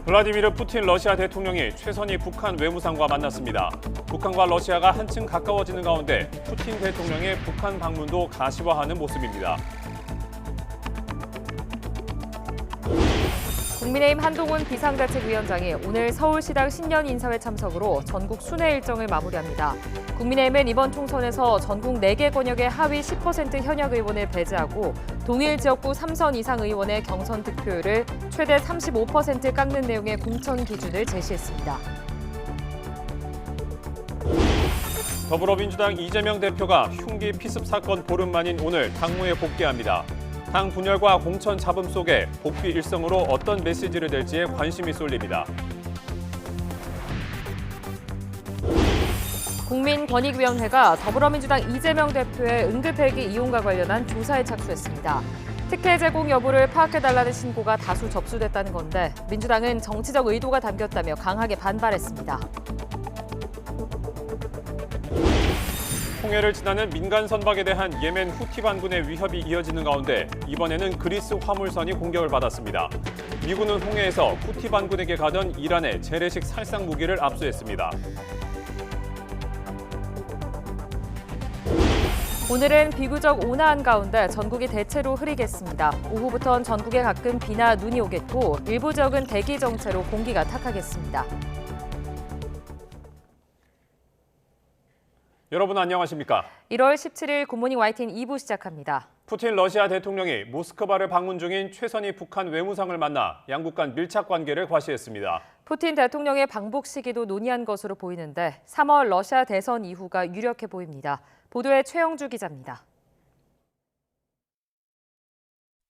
블라디미르 푸틴 러시아 대통령이 최선희 북한 외무상과 만났습니다. 북한과 러시아가 한층 가까워지는 가운데 푸틴 대통령의 북한 방문도 가시화하는 모습입니다. 국민의힘 한동훈 비상대책위원장이 오늘 서울시당 신년 인사회 참석으로 전국 순회 일정을 마무리합니다. 국민의힘은 이번 총선에서 전국 4개 권역의 하위 10% 현역 의원을 배제하고 동일 지역구 3선 이상 의원의 경선 득표율을 최대 35% 깎는 내용의 공천 기준을 제시했습니다. 더불어민주당 이재명 대표가 흉기 피습 사건 보름 만인 오늘 당무에 복귀합니다. 당 분열과 공천 잡음 속에 복귀 일성으로 어떤 메시지를 낼지에 관심이 쏠립니다. 국민권익위원회가 더불어민주당 이재명 대표의 응급헬기 이용과 관련한 조사에 착수했습니다. 특혜 제공 여부를 파악해달라는 신고가 다수 접수됐다는 건데 민주당은 정치적 의도가 담겼다며 강하게 반발했습니다. 홍해를 지나는 민간 선박에 대한 예멘 후티 반군의 위협이 이어지는 가운데 이번에는 그리스 화물선이 공격을 받았습니다. 미군은 홍해에서 후티 반군에게 가던 이란의 재래식 살상 무기를 압수했습니다. 오늘은 비교적 온화한 가운데 전국이 대체로 흐리겠습니다. 오후부터는 전국에 가끔 비나 눈이 오겠고 일부 지역은 대기 정체로 공기가 탁하겠습니다. 여러분 안녕하십니까? 1월 17일 굿모닝 YTN 2부 시작합니다. 푸틴 러시아 대통령이 모스크바를 방문 중인 최선희 북한 외무상을 만나 양국 간 밀착 관계를 과시했습니다. 푸틴 대통령의 방북 시기도 논의한 것으로 보이는데 3월 러시아 대선 이후가 유력해 보입니다. 보도에 최영주 기자입니다.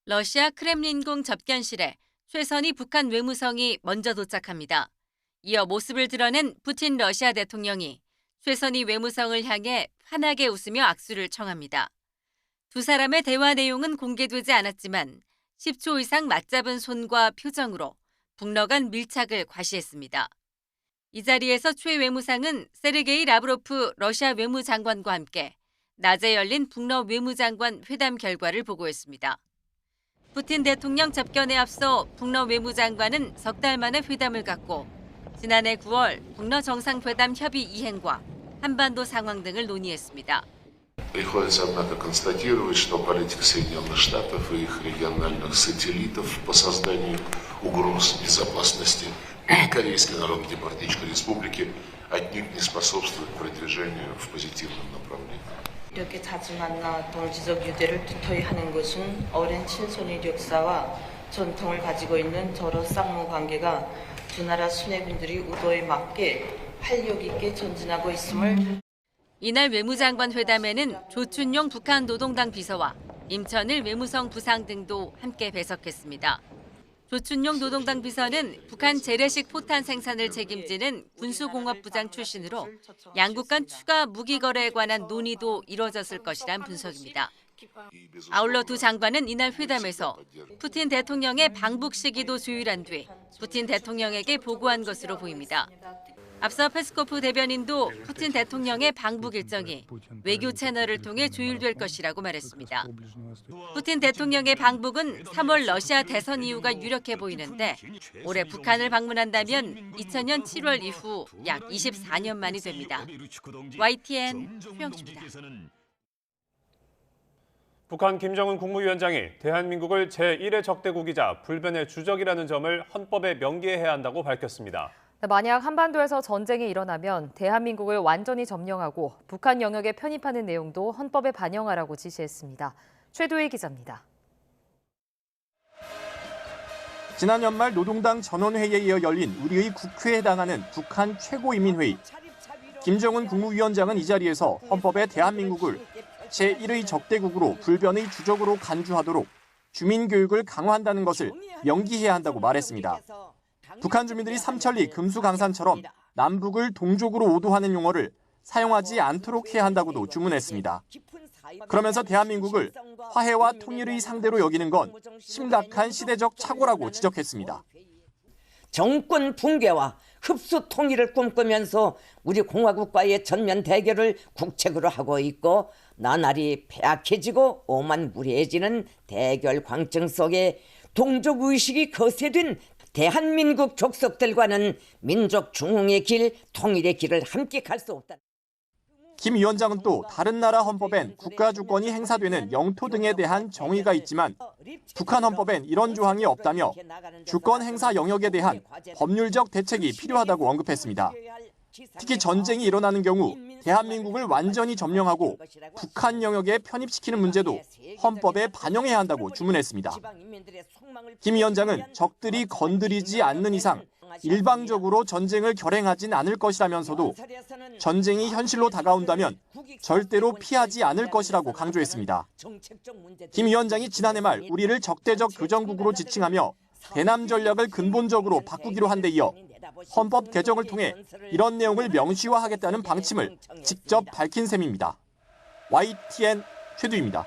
러시아 크렘린궁 접견실에 최선희 북한 외무성이 먼저 도착합니다. 이어 모습을 드러낸 푸틴 러시아 대통령이 최선희 외무성을 향해 환하게 웃으며 악수를 청합니다. 두 사람의 대화 내용은 공개되지 않았지만 10초 이상 맞잡은 손과 표정으로 북러 간 밀착을 과시했습니다. 이 자리에서 최 외무상은 세르게이 라브로프 러시아 외무장관과 함께 낮에 열린 북러 외무장관 회담 결과를 보고했습니다. 푸틴 대통령 접견에 앞서 북러 외무장관은 석 달 만에 회담을 갖고 지난해 9월 북러 정상회담 협의 이행과 한반도 상황 등을 논의했습니다. Приходится, однако, констатировать, что политика Соединенных Штатов и их региональных сателлитов по созданию угроз безопасности Корейской Народно-Демократической Республики отнюдь не способствует продвижению в позитивном направлении. 이렇게 자주 만나 동지적 유대를 두터이 하는 것은 오랜 친손의 역사와 전통을 가지고 있는 저로 쌍무 관계가 두 나라 수뇌군들이 의도에 맞게 활력 있게 전진하고 있음을. 이날 외무장관 회담에는 조춘용 북한 노동당 비서와 임천일 외무성 부상 등도 함께 배석했습니다. 조춘용 노동당 비서는 북한 재래식 포탄 생산을 책임지는 군수공업부장 출신으로 양국 간 추가 무기 거래에 관한 논의도 이뤄졌을 것이란 분석입니다. 아울러 두 장관은 이날 회담에서 푸틴 대통령의 방북 시기도 조율한 뒤 푸틴 대통령에게 보고한 것으로 보입니다. 앞서 페스코프 대변인도 푸틴 대통령의 방북 일정이 외교 채널을 통해 조율될 것이라고 말했습니다. 푸틴 대통령의 방북은 3월 러시아 대선 이후가 유력해 보이는데 올해 북한을 방문한다면 2000년 7월 이후 약 24년 만이 됩니다. YTN 최영주입니다. 북한 김정은 국무위원장이 대한민국을 제1의 적대국이자 불변의 주적이라는 점을 헌법에 명기해야 한다고 밝혔습니다. 만약 한반도에서 전쟁이 일어나면 대한민국을 완전히 점령하고 북한 영역에 편입하는 내용도 헌법에 반영하라고 지시했습니다. 최도희 기자입니다. 지난 연말 노동당 전원회의에 이어 열린 우리의 국회에 해당하는 북한 최고인민회의. 김정은 국무위원장은 이 자리에서 헌법에 대한민국을 제1의 적대국으로 불변의 주적으로 간주하도록 주민교육을 강화한다는 것을 명기해야 한다고 말했습니다. 북한 주민들이 삼천리, 금수강산처럼 남북을 동족으로 오도하는 용어를 사용하지 않도록 해야 한다고도 주문했습니다. 그러면서 대한민국을 화해와 통일의 상대로 여기는 건 심각한 시대적 착오라고 지적했습니다. 정권 붕괴와 흡수 통일을 꿈꾸면서 우리 공화국과의 전면 대결을 국책으로 하고 있고 나날이 폐악해지고 오만무리해지는 대결 광증 속에 동족의식이 거세된 대한민국 족속들과는 민족 중흥의 길, 통일의 길을 함께 갈 수 없다. 김 위원장은 또 다른 나라 헌법엔 국가 주권이 행사되는 영토 등에 대한 정의가 있지만 북한 헌법엔 이런 조항이 없다며 주권 행사 영역에 대한 법률적 대책이 필요하다고 언급했습니다. 특히 전쟁이 일어나는 경우 대한민국을 완전히 점령하고 북한 영역에 편입시키는 문제도 헌법에 반영해야 한다고 주문했습니다. 김 위원장은 적들이 건드리지 않는 이상 일방적으로 전쟁을 결행하진 않을 것이라면서도 전쟁이 현실로 다가온다면 절대로 피하지 않을 것이라고 강조했습니다. 김 위원장이 지난해 말 우리를 적대적 교정국으로 지칭하며 대남 전략을 근본적으로 바꾸기로 한 데 이어 헌법 개정을 통해 이런 내용을 명시화하겠다는 방침을 직접 밝힌 셈입니다. YTN 최두입니다.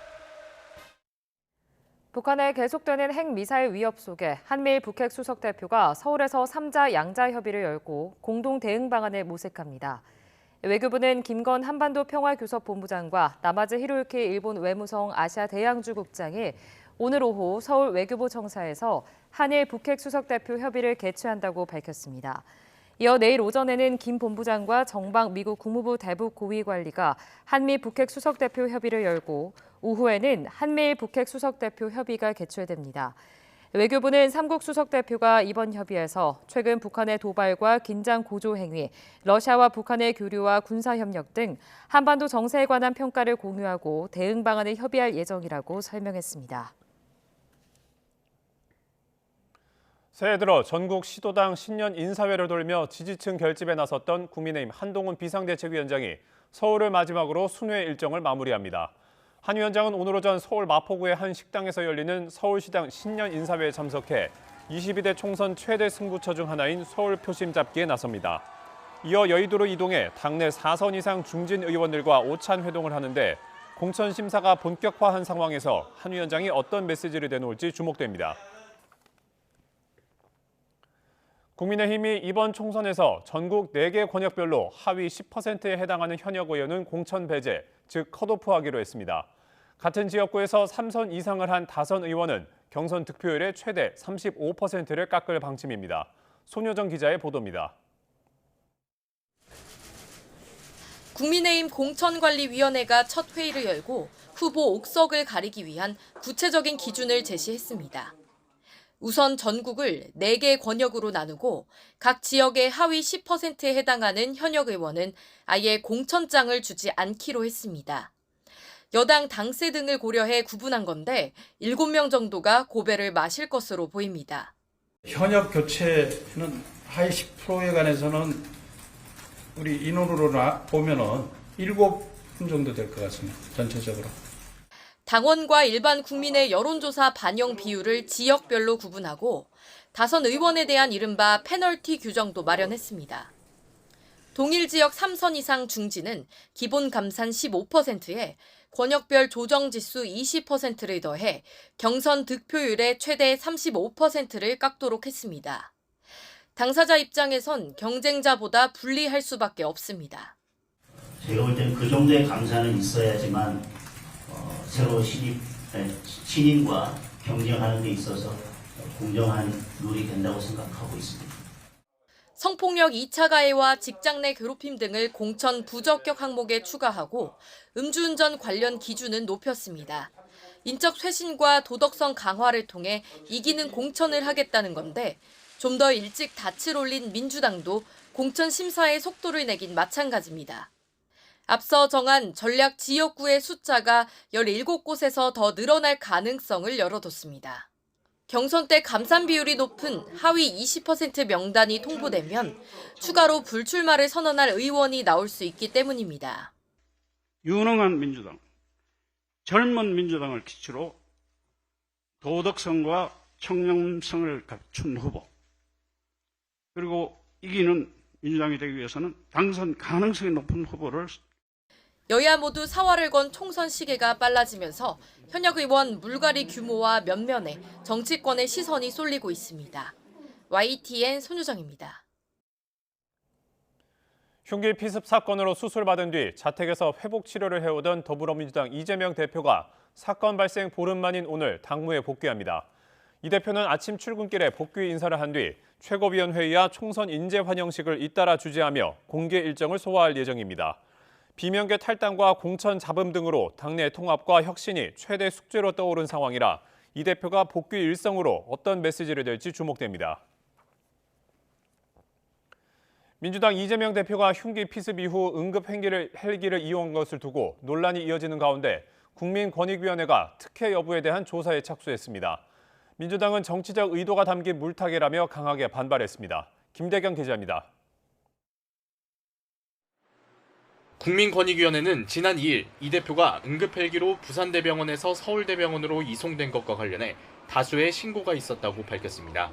북한의 계속되는 핵미사일 위협 속에 한미일 북핵 수석 대표가 서울에서 3자 양자 협의를 열고 공동 대응 방안을 모색합니다. 외교부는 김건 한반도 평화교섭본부장과 나마즈 히로유키 일본 외무성 아시아 대양주 국장이 오늘 오후 서울 외교부 청사에서 한일 북핵 수석 대표 협의를 개최한다고 밝혔습니다. 이어 내일 오전에는 김 본부장과 정박 미국 국무부 대북 고위 관리가 한미 북핵 수석 대표 협의를 열고 오후에는 한미일 북핵 수석 대표 협의가 개최됩니다. 외교부는 삼국 수석 대표가 이번 협의에서 최근 북한의 도발과 긴장 고조 행위, 러시아와 북한의 교류와 군사 협력 등 한반도 정세에 관한 평가를 공유하고 대응 방안을 협의할 예정이라고 설명했습니다. 새해 들어 전국 시도당 신년 인사회를 돌며 지지층 결집에 나섰던 국민의힘 한동훈 비상대책위원장이 서울을 마지막으로 순회 일정을 마무리합니다. 한 위원장은 오늘 오전 서울 마포구의 한 식당에서 열리는 서울시당 신년 인사회에 참석해 22대 총선 최대 승부처 중 하나인 서울 표심 잡기에 나섭니다. 이어 여의도로 이동해 당내 4선 이상 중진 의원들과 오찬 회동을 하는데 공천 심사가 본격화한 상황에서 한 위원장이 어떤 메시지를 내놓을지 주목됩니다. 국민의힘이 이번 총선에서 전국 4개 권역별로 하위 10%에 해당하는 현역 의원은 공천 배제, 즉 컷오프하기로 했습니다. 같은 지역구에서 3선 이상을 한 다선 의원은 경선 득표율의 최대 35%를 깎을 방침입니다. 손효정 기자의 보도입니다. 국민의힘 공천관리위원회가 첫 회의를 열고 후보 옥석을 가리기 위한 구체적인 기준을 제시했습니다. 우선 전국을 4개 권역으로 나누고 각 지역의 하위 10%에 해당하는 현역 의원은 아예 공천장을 주지 않기로 했습니다. 여당 당세 등을 고려해 구분한 건데 7명 정도가 고배를 마실 것으로 보입니다. 현역 교체는 하위 10%에 관해서는 우리 인원으로 보면은 7분 정도 될 것 같습니다. 전체적으로. 당원과 일반 국민의 여론조사 반영 비율을 지역별로 구분하고 다선 의원에 대한 이른바 페널티 규정도 마련했습니다. 동일 지역 3선 이상 중진은 기본 감산 15%에 권역별 조정지수 20%를 더해 경선 득표율의 최대 35%를 깎도록 했습니다. 당사자 입장에선 경쟁자보다 불리할 수밖에 없습니다. 제가 볼 때는 그 정도의 감사는 있어야지만 새로 신인과 경쟁하는 데 있어서 공정한 룰이 된다고 생각하고 있습니다. 성폭력 2차 가해와 직장 내 괴롭힘 등을 공천 부적격 항목에 추가하고 음주운전 관련 기준은 높였습니다. 인적 쇄신과 도덕성 강화를 통해 이기는 공천을 하겠다는 건데 좀 더 일찍 닻을 올린 민주당도 공천 심사의 속도를 내긴 마찬가지입니다. 앞서 정한 전략 지역구의 숫자가 17곳에서 더 늘어날 가능성을 열어뒀습니다. 경선 때 감산 비율이 높은 하위 20% 명단이 통보되면 추가로 불출마를 선언할 의원이 나올 수 있기 때문입니다. 유능한 민주당, 젊은 민주당을 기초로 도덕성과 청렴성을 갖춘 후보, 그리고 이기는 민주당이 되기 위해서는 당선 가능성이 높은 후보를 여야 모두 사활을 건 총선 시기가 빨라지면서 현역 의원 물갈이 규모와 면면에 정치권의 시선이 쏠리고 있습니다. YTN 손유정입니다. 흉기 피습 사건으로 수술받은 뒤 자택에서 회복 치료를 해오던 더불어민주당 이재명 대표가 사건 발생 보름 만인 오늘 당무에 복귀합니다. 이 대표는 아침 출근길에 복귀 인사를 한 뒤 최고위원회의와 총선 인재 환영식을 잇따라 주재하며 공개 일정을 소화할 예정입니다. 비명계 탈당과 공천 잡음 등으로 당내 통합과 혁신이 최대 숙제로 떠오른 상황이라 이 대표가 복귀 일성으로 어떤 메시지를 낼지 주목됩니다. 민주당 이재명 대표가 흉기 피습 이후 응급 헬기를 이용한 것을 두고 논란이 이어지는 가운데 국민권익위원회가 특혜 여부에 대한 조사에 착수했습니다. 민주당은 정치적 의도가 담긴 물타기라며 강하게 반발했습니다. 김대경 기자입니다. 국민권익위원회는 지난 2일 이 대표가 응급헬기로 부산대병원에서 서울대병원으로 이송된 것과 관련해 다수의 신고가 있었다고 밝혔습니다.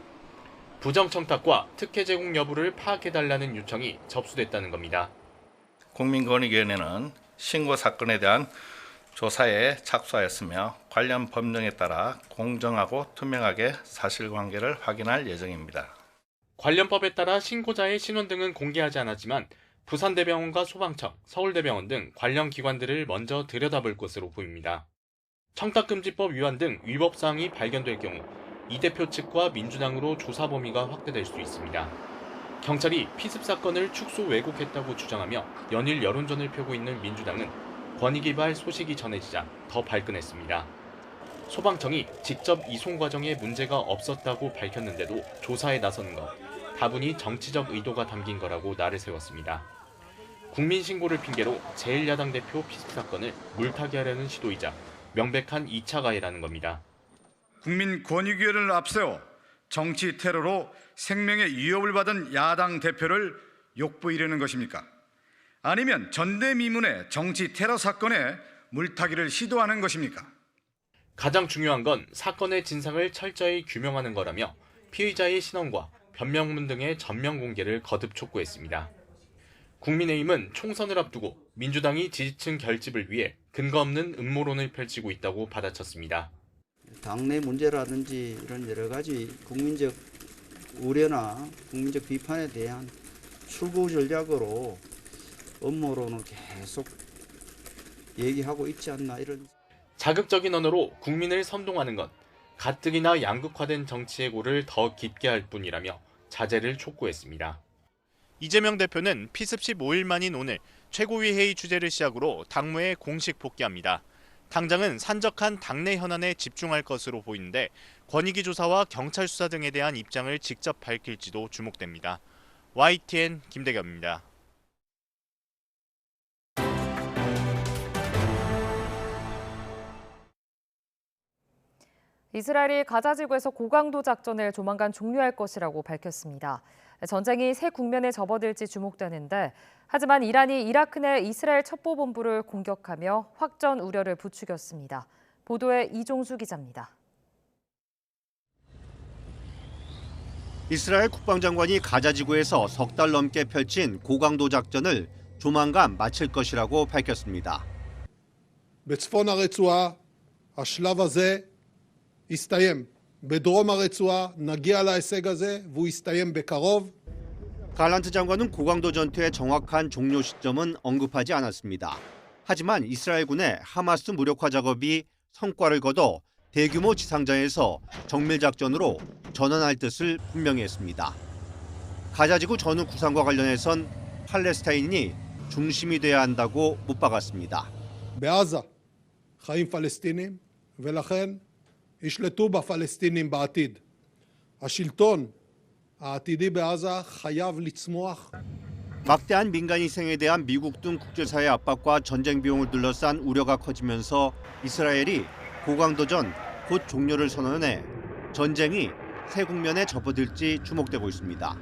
부정청탁과 특혜 제공 여부를 파악해달라는 요청이 접수됐다는 겁니다. 국민권익위원회는 신고 사건에 대한 조사에 착수하였으며 관련 법령에 따라 공정하고 투명하게 사실관계를 확인할 예정입니다. 관련 법에 따라 신고자의 신원 등은 공개하지 않았지만 부산대병원과 소방청, 서울대병원 등 관련 기관들을 먼저 들여다볼 것으로 보입니다. 청탁금지법 위반 등 위법 사항이 발견될 경우 이 대표 측과 민주당으로 조사 범위가 확대될 수 있습니다. 경찰이 피습 사건을 축소 왜곡했다고 주장하며 연일 여론전을 펴고 있는 민주당은 권익위발 소식이 전해지자 더 발끈했습니다. 소방청이 직접 이송 과정에 문제가 없었다고 밝혔는데도 조사에 나서는 것, 다분히 정치적 의도가 담긴 거라고 날을 세웠습니다. 국민신고를 핑계로 제1야당 대표 피습 사건을 물타기하려는 시도이자 명백한 2차 가해라는 겁니다. 국민권익위원회를 앞세워 정치 테러로 생명의 위협을 받은 야당 대표를 욕보이려는 것입니까? 아니면 전대미문의 정치 테러 사건에 물타기를 시도하는 것입니까? 가장 중요한 건 사건의 진상을 철저히 규명하는 거라며 피의자의 신원과 변명문 등의 전면 공개를 거듭 촉구했습니다. 국민의힘은 총선을 앞두고 민주당이 지지층 결집을 위해 근거 없는 음모론을 펼치고 있다고 받아쳤습니다. 당내 문제라든지 이런 여러 가지 국민적 우려나 국민적 비판에 대한 출구 전략으로 음모론을 계속 얘기하고 있지 않나 이런. 자극적인 언어로 국민을 선동하는 건 가뜩이나 양극화된 정치의 골을 더 깊게 할 뿐이라며 자제를 촉구했습니다. 이재명 대표는 피습 15일 만인 오늘 최고위 회의 주재를 시작으로 당무에 공식 복귀합니다. 당장은 산적한 당내 현안에 집중할 것으로 보이는데 권익위 조사와 경찰 수사 등에 대한 입장을 직접 밝힐지도 주목됩니다. YTN 김대겸입니다. 이스라엘이 가자 지구에서 고강도 작전을 조만간 종료할 것이라고 밝혔습니다. 전쟁이 새 국면에 접어들지 주목되는데 하지만 이란이 이라크 내 이스라엘 첩보본부를 공격하며 확전 우려를 부추겼습니다. 보도에 이종수 기자입니다. 이스라엘 국방장관이 가자 지구에서 석 달 넘게 펼친 고강도 작전을 조만간 마칠 것이라고 밝혔습니다. בצפון הרצועה השלב הזה יסתיים. בדרום הרצועה נגיע להישג הזה והוא יסתיים בקרוב. 갈란트 장관은 고강도 전투의 정확한 종료 시점은 언급하지 않았습니다. 하지만 이스라엘군의 하마스 무력화 작업이 성과를 거둬 대규모 지상전에서 정밀 작전으로 전환할 뜻을 분명히 했습니다. 가자지구 전후 구상과 관련해선 팔레스타인이 중심이 돼야 한다고 못 박았습니다. בעזה חיים פלסטינים ולכן ישלטו בפלסטינים בעתיד. השלטון העתידי בעזה חייב לצמוח. 막대한 민간 희생에 대한 미국 등 국제사회 압박과 전쟁 비용을 둘러싼 우려가 커지면서 이스라엘이 고강도전 곧 종료를 선언해 전쟁이 새 국면에 접어들지 주목되고 있습니다.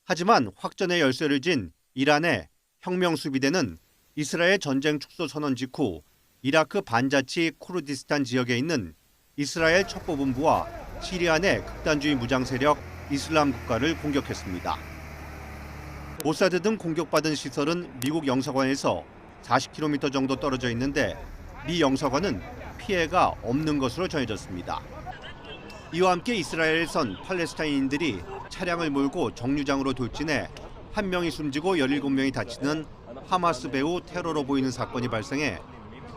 하지만 확전의 열쇠를 쥔 이란의 혁명 수비대는 이스라엘 전쟁 축소 선언 직후 이라크 반자치 쿠르디스탄 지역에 있는 이스라엘 첩보본부와 시리아 내 극단주의 무장 세력 이슬람 국가를 공격했습니다. 모사드 등 공격받은 시설은 미국 영사관에서 40km 정도 떨어져 있는데 미 영사관은 피해가 없는 것으로 전해졌습니다. 이와 함께 이스라엘에선 팔레스타인인들이 차량을 몰고 정류장으로 돌진해 1명이 숨지고 17명이 다치는 하마스 배후 테러로 보이는 사건이 발생해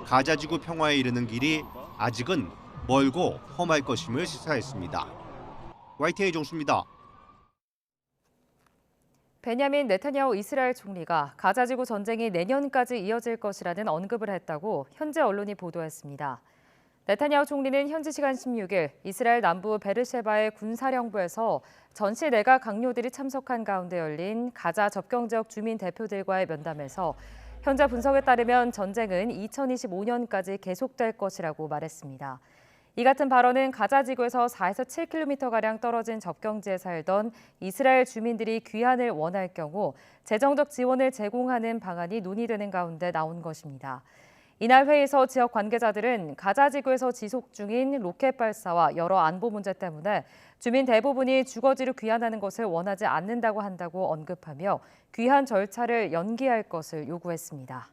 가자지구 평화에 이르는 길이 아직은 멀고 험할 것임을 시사했습니다. YTN 정수입니다. 베냐민 네타냐후 이스라엘 총리가 가자지구 전쟁이 내년까지 이어질 것이라는 언급을 했다고 현지 언론이 보도했습니다. 네타냐후 총리는 현지 시간 16일 이스라엘 남부 베르셰바의 군사령부에서 전시 내각 강요들이 참석한 가운데 열린 가자 접경 지역 주민 대표들과의 면담에서 현재 분석에 따르면 전쟁은 2025년까지 계속될 것이라고 말했습니다. 이 같은 발언은 가자 지구에서 4에서 7km가량 떨어진 접경지에 살던 이스라엘 주민들이 귀환을 원할 경우 재정적 지원을 제공하는 방안이 논의되는 가운데 나온 것입니다. 이날 회의에서 지역 관계자들은 가자 지구에서 지속 중인 로켓 발사와 여러 안보 문제 때문에 주민 대부분이 주거지로 귀환하는 것을 원하지 않는다고 한다고 언급하며 귀환 절차를 연기할 것을 요구했습니다.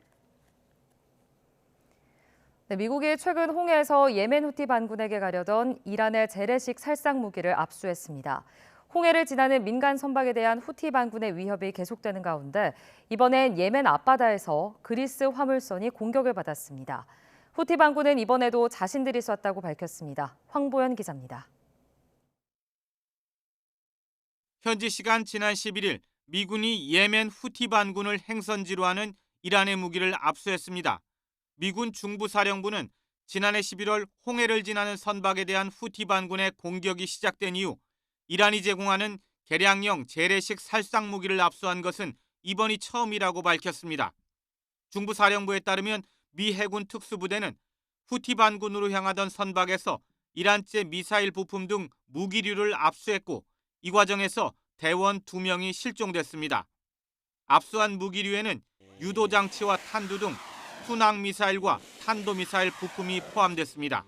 미국이 최근 홍해에서 예멘 후티 반군에게 가려던 이란의 재래식 살상 무기를 압수했습니다. 홍해를 지나는 민간 선박에 대한 후티 반군의 위협이 계속되는 가운데 이번엔 예멘 앞바다에서 그리스 화물선이 공격을 받았습니다. 후티 반군은 이번에도 자신들이 쐈다고 밝혔습니다. 황보연 기자입니다. 현지 시간 지난 11일 미군이 예멘 후티 반군을 행선지로 하는 이란의 무기를 압수했습니다. 미군 중부사령부는 지난해 11월 홍해를 지나는 선박에 대한 후티 반군의 공격이 시작된 이후 이란이 제공하는 개량형 재래식 살상 무기를 압수한 것은 이번이 처음이라고 밝혔습니다. 중부사령부에 따르면 미 해군 특수부대는 후티 반군으로 향하던 선박에서 이란제 미사일 부품 등 무기류를 압수했고 이 과정에서 대원 2명이 실종됐습니다. 압수한 무기류에는 유도장치와 탄두 등 순항미사일과 탄도미사일 부품이 포함됐습니다.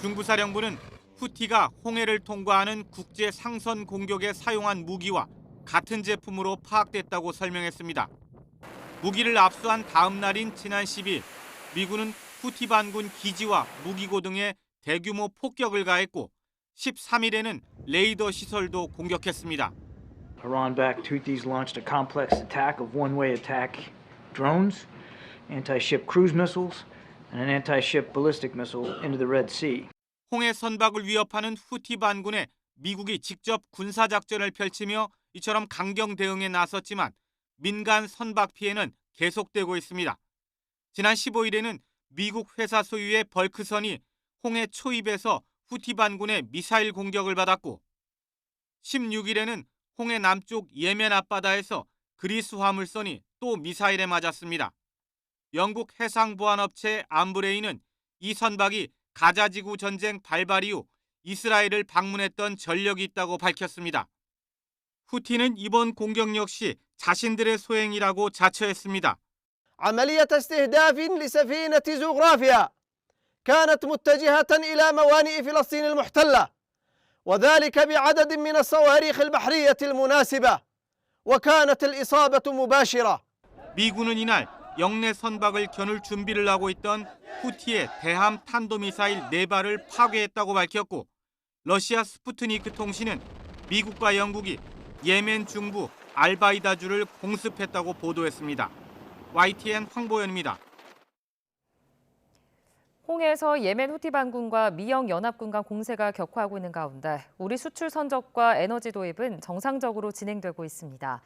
중부사령부는 후티가 홍해를 통과하는 국제 상선 공격에 사용한 무기와 같은 제품으로 파악됐다고 설명했습니다. 무기를 압수한 다음 날인 지난 10일, 미군은 후티 반군 기지와 무기고 등에 대규모 폭격을 가했고 13일에는 레이더 시설도 공격했습니다. Iran-backed Houthis launched a complex attack of one-way attack drones, anti-ship cruise missiles, and an anti-ship ballistic missile into the Red Sea. 홍해 선박을 위협하는 후티 반군에 미국이 직접 군사작전을 펼치며 이처럼 강경 대응에 나섰지만 민간 선박 피해는 계속되고 있습니다. 지난 15일에는 미국 회사 소유의 벌크선이 홍해 초입에서 후티 반군의 미사일 공격을 받았고 16일에는 홍해 남쪽 예멘 앞바다에서 그리스 화물선이 또 미사일에 맞았습니다. 영국 해상보안업체 암브레이는 이 선박이 가자지구 전쟁 발발 이후 이스라엘을 방문했던 전력이 있다고 밝혔습니다. 후티는 이번 공격 역시 자신들의 소행이라고 자처했습니다. عملية استهداف لسفينة زوغرافيا كانت متجهة إلى موانئ فلسطين المحتلة وذلك بعدد من الصواريخ البحرية المناسبة وكانت الإصابة مباشرة. 미군은 이날 영내 선박을 겨눌 준비를 하고 있던 후티의 대함 탄도미사일 4발을 파괴했다고 밝혔고 러시아 스푸트니크 통신은 미국과 영국이 예멘 중부 알바이다주를 공습했다고 보도했습니다. YTN 황보연입니다. 홍해에서 예멘 후티 반군과 미영 연합군 간 공세가 격화하고 있는 가운데 우리 수출 선적과 에너지 도입은 정상적으로 진행되고 있습니다.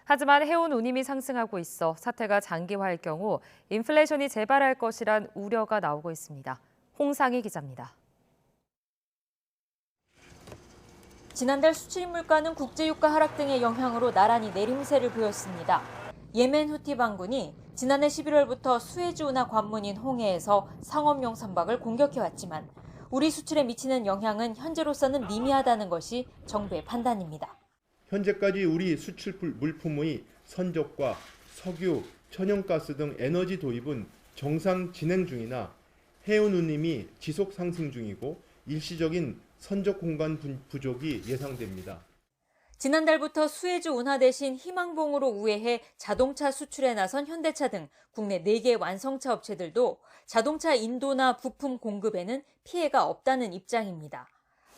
하지만 해운 운임이 상승하고 있어 사태가 장기화할 경우 인플레이션이 재발할 것이란 우려가 나오고 있습니다. 홍상희 기자입니다. 지난달 수출 물가는 국제유가 하락 등의 영향으로 나란히 내림세를 보였습니다. 예멘 후티 반군이 지난해 11월부터 수에즈 운하 관문인 홍해에서 상업용 선박을 공격해왔지만 우리 수출에 미치는 영향은 현재로서는 미미하다는 것이 정부의 판단입니다. 현재까지 우리 수출 물품의 선적과 석유, 천연가스 등 에너지 도입은 정상 진행 중이나 해운 운임이 지속 상승 중이고 일시적인 선적 공간 부족이 예상됩니다. 지난달부터 수에즈 운하 대신 희망봉으로 우회해 자동차 수출에 나선 현대차 등 국내 4개 완성차 업체들도 자동차 인도나 부품 공급에는 피해가 없다는 입장입니다.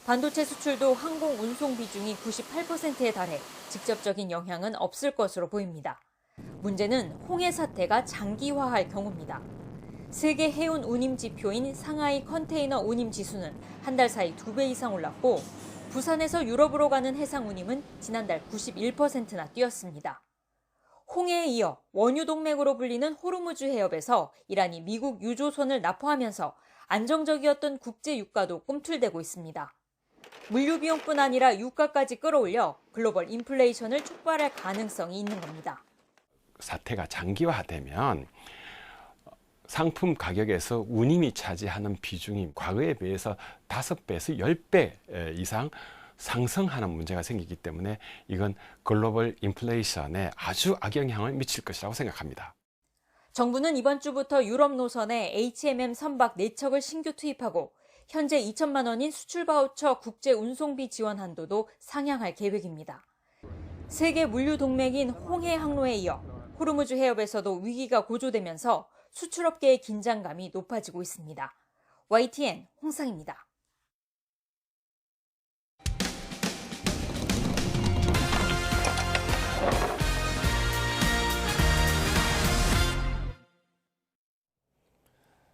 반도체 수출도 항공 운송 비중이 98%에 달해 직접적인 영향은 없을 것으로 보입니다. 문제는 홍해 사태가 장기화할 경우입니다. 세계 해운 운임 지표인 상하이 컨테이너 운임 지수는 한 달 사이 2배 이상 올랐고 부산에서 유럽으로 가는 해상 운임은 지난달 91%나 뛰었습니다. 홍해에 이어 원유 동맥으로 불리는 호르무즈 해협에서 이란이 미국 유조선을 납포하면서 안정적이었던 국제 유가도 꿈틀대고 있습니다. 물류 비용뿐 아니라 유가까지 끌어올려 글로벌 인플레이션을 촉발할 가능성이 있는 겁니다. 사태가 장기화되면 상품 가격에서 운임이 차지하는 비중이 과거에 비해서 5배에서 10배 이상 상승하는 문제가 생기기 때문에 이건 글로벌 인플레이션에 아주 악영향을 미칠 것이라고 생각합니다. 정부는 이번 주부터 유럽 노선에 HMM 선박 4척을 신규 투입하고 현재 2천만 원인 수출 바우처 국제 운송비 지원 한도도 상향할 계획입니다. 세계 물류 동맥인 홍해 항로에 이어 호르무즈 해협에서도 위기가 고조되면서 수출업계의 긴장감이 높아지고 있습니다. YTN 홍상입니다.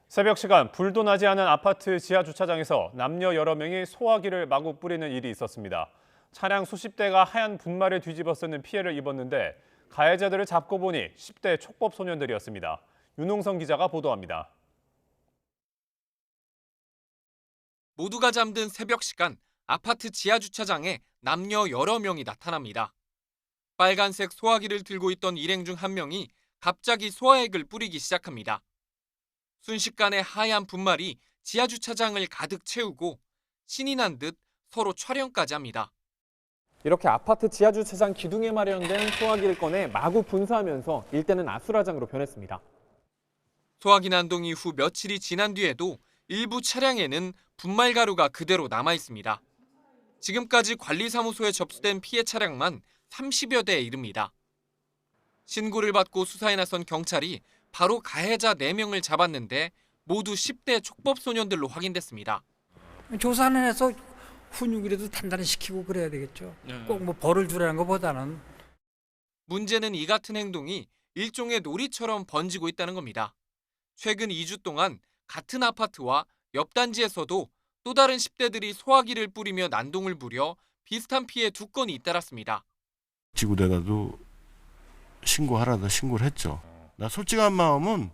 새벽 시간 불도 나지 않은 아파트 지하 주차장에서 남녀 여러 명이 소화기를 마구 뿌리는 일이 있었습니다. 차량 수십 대가 하얀 분말을 뒤집어 쓰는 피해를 입었는데 가해자들을 잡고 보니 10대 촉법 소년들이었습니다. 윤홍성 기자가 보도합니다. 모두가 잠든 새벽 시간 아파트 지하 주차장에 남녀 여러 명이 나타납니다. 빨간색 소화기를 들고 있던 일행 중 한 명이 갑자기 소화액을 뿌리기 시작합니다. 순식간에 하얀 분말이 지하 주차장을 가득 채우고 신이 난 듯 서로 촬영까지 합니다. 이렇게 아파트 지하 주차장 기둥에 마련된 소화기를 꺼내 마구 분사하면서 일대는 아수라장으로 변했습니다. 소화기 난동 이후 며칠이 지난 뒤에도 일부 차량에는 분말 가루가 그대로 남아 있습니다. 지금까지 관리사무소에 접수된 피해 차량만 30여 대에 이릅니다. 신고를 받고 수사에 나선 경찰이 바로 가해자 4명을 잡았는데 모두 10대 촉법 소년들로 확인됐습니다. 조사는 해서 훈육이라도 단단히 시키고 그래야 되겠죠. 꼭 뭐 벌을 주라는 것보다는. 문제는 이 같은 행동이 일종의 놀이처럼 번지고 있다는 겁니다. 최근 2주 동안 같은 아파트와 옆 단지에서도 또 다른 10대들이 소화기를 뿌리며 난동을 부려 비슷한 피해 2건이 잇따랐습니다. 지구대가도 신고하라다 신고를 했죠. 나 솔직한 마음은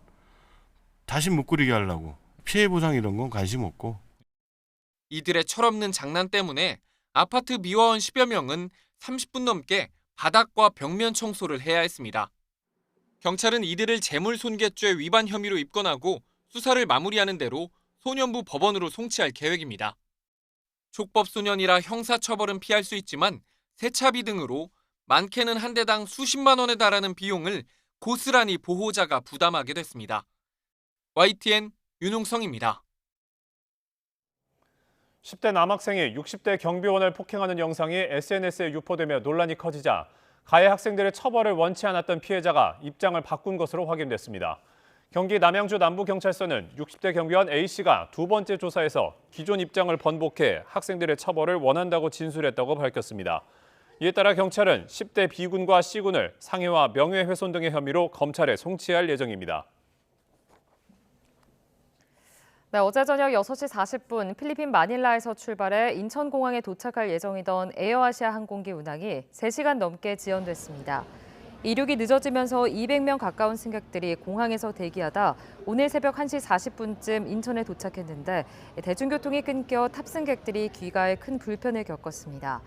다시 못 그리게 하려고. 피해 보상 이런 건 관심 없고. 이들의 철없는 장난 때문에 아파트 미화원 10여 명은 30분 넘게 바닥과 벽면 청소를 해야 했습니다. 경찰은 이들을 재물손괴죄 위반 혐의로 입건하고 수사를 마무리하는 대로 소년부 법원으로 송치할 계획입니다. 촉법소년이라 형사처벌은 피할 수 있지만 세차비 등으로 많게는 한 대당 수십만 원에 달하는 비용을 고스란히 보호자가 부담하게 됐습니다. YTN 윤홍성입니다. 10대 남학생이 60대 경비원을 폭행하는 영상이 SNS에 유포되며 논란이 커지자 가해 학생들의 처벌을 원치 않았던 피해자가 입장을 바꾼 것으로 확인됐습니다. 경기 남양주 남부경찰서는 60대 경비원 A씨가 2번째 조사에서 기존 입장을 번복해 학생들의 처벌을 원한다고 진술했다고 밝혔습니다. 이에 따라 경찰은 10대 B군과 C군을 상해와 명예훼손 등의 혐의로 검찰에 송치할 예정입니다. 네, 어제 저녁 6시 40분 필리핀 마닐라에서 출발해 인천공항에 도착할 예정이던 에어아시아 항공기 운항이 3시간 넘게 지연됐습니다. 이륙이 늦어지면서 200명 가까운 승객들이 공항에서 대기하다 오늘 새벽 1시 40분쯤 인천에 도착했는데 대중교통이 끊겨 탑승객들이 귀가에 큰 불편을 겪었습니다.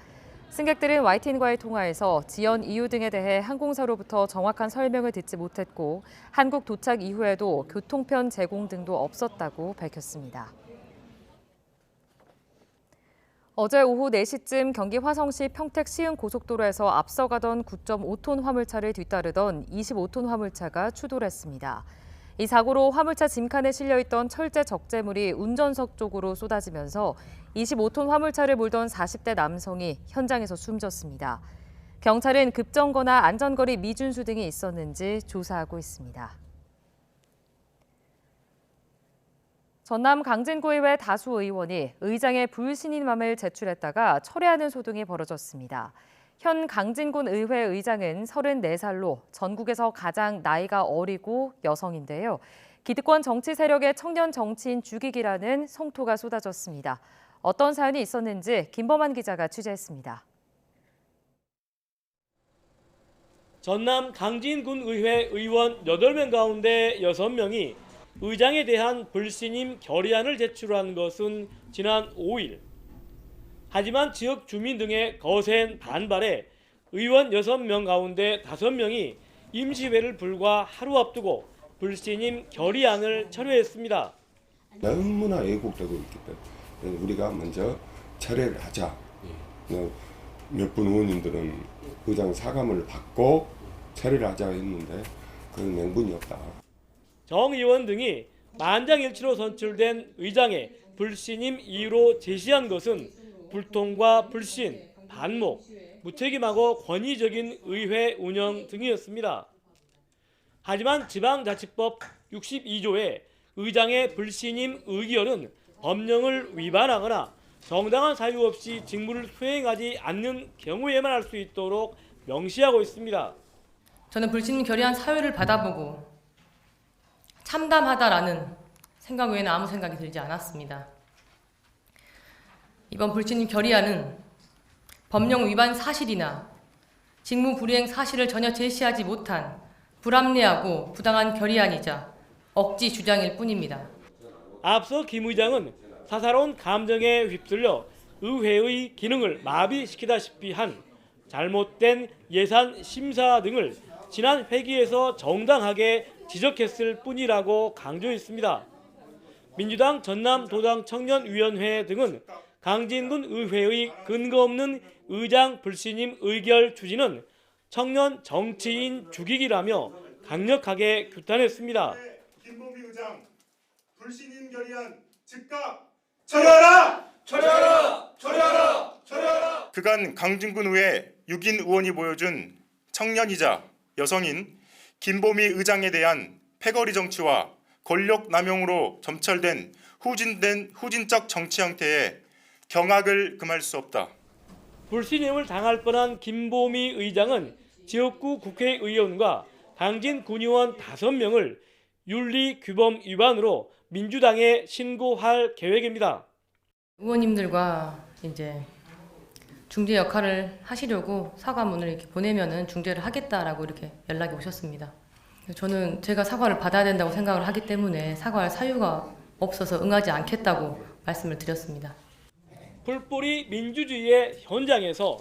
승객들은 YTN과의 통화에서 지연 이유 등에 대해 항공사로부터 정확한 설명을 듣지 못했고 한국 도착 이후에도 교통편 제공 등도 없었다고 밝혔습니다. 어제 오후 4시쯤 경기 화성시 평택 시흥 고속도로에서 앞서가던 9.5톤 화물차를 뒤따르던 25톤 화물차가 추돌했습니다. 이 사고로 화물차 짐칸에 실려있던 철제 적재물이 운전석 쪽으로 쏟아지면서 25톤 화물차를 몰던 40대 남성이 현장에서 숨졌습니다. 경찰은 급정거나 안전거리 미준수 등이 있었는지 조사하고 있습니다. 전남 강진구의회 다수 의원이 의장의 불신임함을 제출했다가 철회하는 소동이 벌어졌습니다. 현 강진군 의회 의장은 34살로 전국에서 가장 나이가 어리고 여성인데요. 기득권 정치 세력의 청년 정치인 죽이기라는 성토가 쏟아졌습니다. 어떤 사연이 있었는지 김범한 기자가 취재했습니다. 전남 강진군의회 의원 8명 가운데 6명이 의장에 대한 불신임 결의안을 제출한 것은 지난 5일. 하지만 지역 주민 등의 거센 반발에 의원 6명 가운데 5명이 임시회를 불과 하루 앞두고 불신임 결의안을 철회했습니다. 너무나 왜곡되고 있기 때문에 우리가 먼저 철회를 하자. 몇 분 의원님들은 의장 사과문을 받고 철회를 하자 했는데 그건 명분이 없다. 정 의원 등이 만장일치로 선출된 의장의 불신임 이유로 제시한 것은 불통과 불신, 반목, 무책임하고 권위적인 의회 운영 등이었습니다. 하지만 지방자치법 62조에 의장의 불신임 의결은 법령을 위반하거나 정당한 사유 없이 직무를 수행하지 않는 경우에만 할 수 있도록 명시하고 있습니다. 저는 불신임 결의안 사유를 받아보고 참담하다라는 생각 외에는 아무 생각이 들지 않았습니다. 이번 불신임 결의안은 법령 위반 사실이나 직무 불이행 사실을 전혀 제시하지 못한 불합리하고 부당한 결의안이자 억지 주장일 뿐입니다. 앞서 김 의장은 사사로운 감정에 휩쓸려 의회의 기능을 마비시키다시피 한 잘못된 예산 심사 등을 지난 회기에서 정당하게 지적했을 뿐이라고 강조했습니다. 민주당 전남도당 청년위원회 등은 강진군 의회의 근거 없는 의장 불신임 의결 추진은 청년 정치인 죽이기라며 강력하게 규탄했습니다. 김보미 의장 불신임 결의안 즉각 철회하라! 철회하라! 철회하라! 철회하라! 그간 강진군 의회 6인 의원이 보여준 청년이자 여성인 김보미 의장에 대한 패거리 정치와 권력 남용으로 점철된 후진적 정치 형태에 경악을 금할 수 없다. 불신임을 당할 뻔한 김보미 의장은 지역구 국회의원과 강진 군의원 5명을 윤리규범 위반으로 민주당에 신고할 계획입니다. 의원님들과 이제 중재 역할을 하시려고 사과문을 이렇게 보내면은 중재를 하겠다라고 이렇게 연락이 오셨습니다. 저는 제가 사과를 받아야 된다고 생각을 하기 때문에 사과할 사유가 없어서 응하지 않겠다고 말씀을 드렸습니다. 풀뿌리 민주주의의 현장에서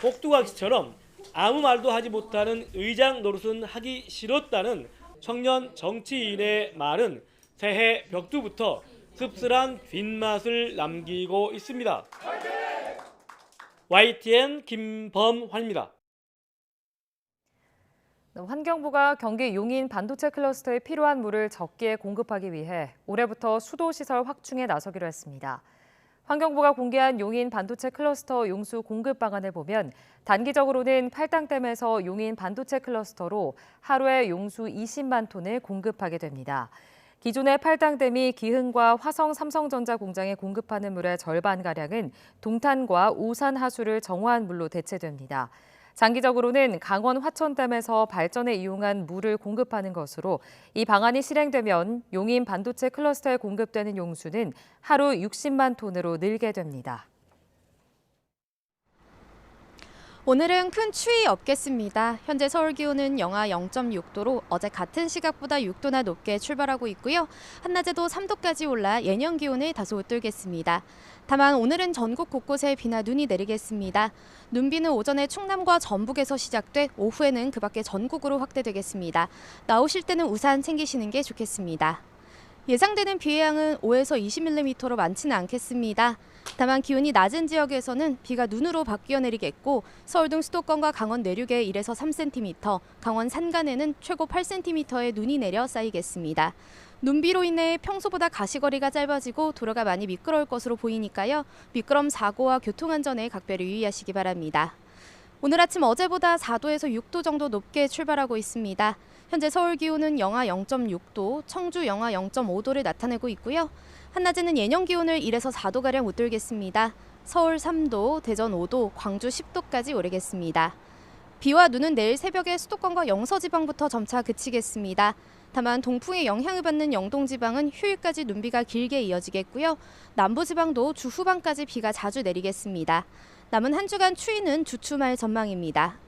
꼭두각시처럼 아무 말도 하지 못하는 의장 노릇은 하기 싫었다는 청년 정치인의 말은 새해 벽두부터 씁쓸한 뒷맛을 남기고 있습니다. YTN 김범환입니다. 환경부가 경기 용인 반도체 클러스터에 필요한 물을 적게 공급하기 위해 올해부터 수도시설 확충에 나서기로 했습니다. 환경부가 공개한 용인 반도체 클러스터 용수 공급 방안을 보면 단기적으로는 팔당댐에서 용인 반도체 클러스터로 하루에 용수 20만 톤을 공급하게 됩니다. 기존의 팔당댐이 기흥과 화성 삼성전자 공장에 공급하는 물의 절반가량은 동탄과 우산 하수를 정화한 물로 대체됩니다. 장기적으로는 강원 화천댐에서 발전에 이용한 물을 공급하는 것으로 이 방안이 실행되면 용인 반도체 클러스터에 공급되는 용수는 하루 60만 톤으로 늘게 됩니다. 오늘은 큰 추위 없겠습니다. 현재 서울 기온은 영하 0.6도로 어제 같은 시각보다 6도나 높게 출발하고 있고요. 한낮에도 3도까지 올라 예년 기온을 다소 웃돌겠습니다. 다만 오늘은 전국 곳곳에 비나 눈이 내리겠습니다. 눈비는 오전에 충남과 전북에서 시작돼 오후에는 그 밖에 전국으로 확대되겠습니다. 나오실 때는 우산 챙기시는 게 좋겠습니다. 예상되는 비의 양은 5에서 20mm로 많지는 않겠습니다. 다만 기온이 낮은 지역에서는 비가 눈으로 바뀌어 내리겠고 서울 등 수도권과 강원 내륙에 1에서 3cm, 강원 산간에는 최고 8cm의 눈이 내려 쌓이겠습니다. 눈비로 인해 평소보다 가시거리가 짧아지고 도로가 많이 미끄러울 것으로 보이니까요. 미끄럼 사고와 교통안전에 각별히 유의하시기 바랍니다. 오늘 아침 어제보다 4도에서 6도 정도 높게 출발하고 있습니다. 현재 서울 기온은 영하 0.6도, 청주 영하 0.5도를 나타내고 있고요. 한낮에는 예년 기온을 1에서 4도가량 웃돌겠습니다. 서울 3도, 대전 5도, 광주 10도까지 오르겠습니다. 비와 눈은 내일 새벽에 수도권과 영서지방부터 점차 그치겠습니다. 다만 동풍의 영향을 받는 영동 지방은 휴일까지 눈비가 길게 이어지겠고요. 남부 지방도 주 후반까지 비가 자주 내리겠습니다. 남은 한 주간 추위는 주춤할 전망입니다.